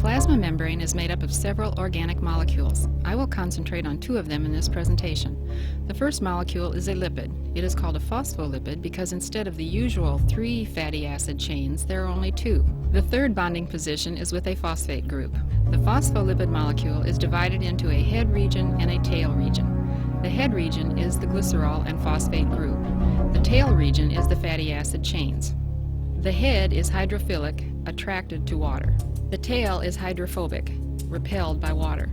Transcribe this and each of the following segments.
plasma membrane is made up of several organic molecules. I will concentrate on two of them in this presentation. The first molecule is a lipid. It is called a phospholipid because instead of the usual 3 fatty acid chains, there are only 2. The third bonding position is with a phosphate group. The phospholipid molecule is divided into a head region and a tail region. The head region is the glycerol and phosphate group. The tail region is the fatty acid chains. The head is hydrophilic, attracted to water. The tail is hydrophobic, repelled by water.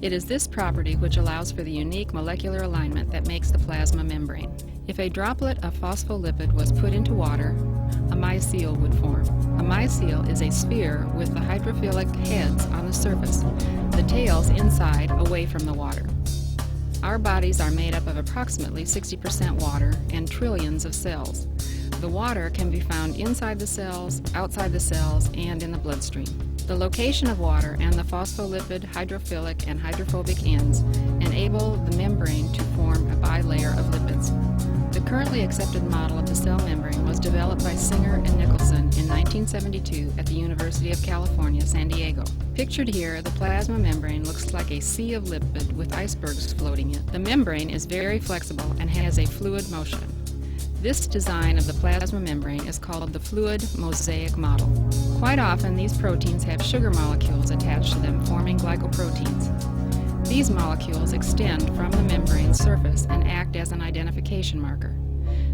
It is this property which allows for the unique molecular alignment that makes the plasma membrane. If a droplet of phospholipid was put into water, a mycel would form. A mycel is a sphere with the hydrophilic heads on the surface, the tails inside, away from the water. Our bodies are made up of approximately 60% water and trillions of cells. The water can be found inside the cells, outside the cells, and in the bloodstream. The location of water and the phospholipid, hydrophilic, and hydrophobic ends enable the membrane to form a bilayer of lipids. The currently accepted model of the cell membrane was developed by Singer and Nicholson in 1972 at the University of California, San Diego. Pictured here, the plasma membrane looks like a sea of lipid with icebergs floating in it. The membrane is very flexible and has a fluid motion. This design of the plasma membrane is called the fluid mosaic model. Quite often, these proteins have sugar molecules attached to them, forming glycoproteins. These molecules extend from the membrane surface and act as an identification marker.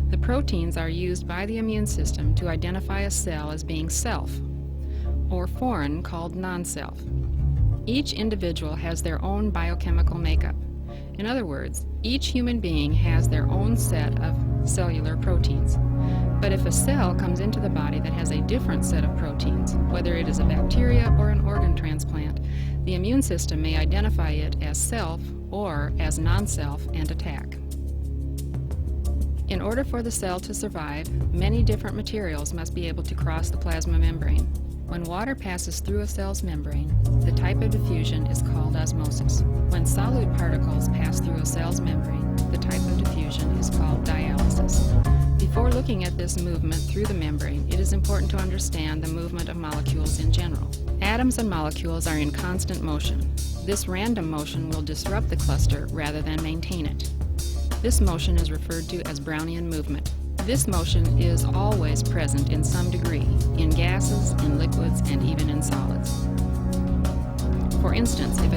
The proteins are used by the immune system to identify a cell as being self, or foreign called non-self. Each individual has their own biochemical makeup. In other words, each human being has their own set of cellular proteins. But if a cell comes into the body that has a different set of proteins, whether it is a bacteria or an organ transplant, the immune system may identify it as self or as non-self and attack. In order for the cell to survive, many different materials must be able to cross the plasma membrane. When water passes through a cell's membrane, the type of diffusion is called osmosis. When solute particles pass through a cell's membrane, the type of diffusion is called dialysis. Before looking at this movement through the membrane, it is important to understand the movement of molecules in general. Atoms and molecules are in constant motion. This random motion will disrupt the cluster rather than maintain it. This motion is referred to as Brownian movement. This motion is always present in some degree, in gases, in liquids, and even in solids. For instance, if a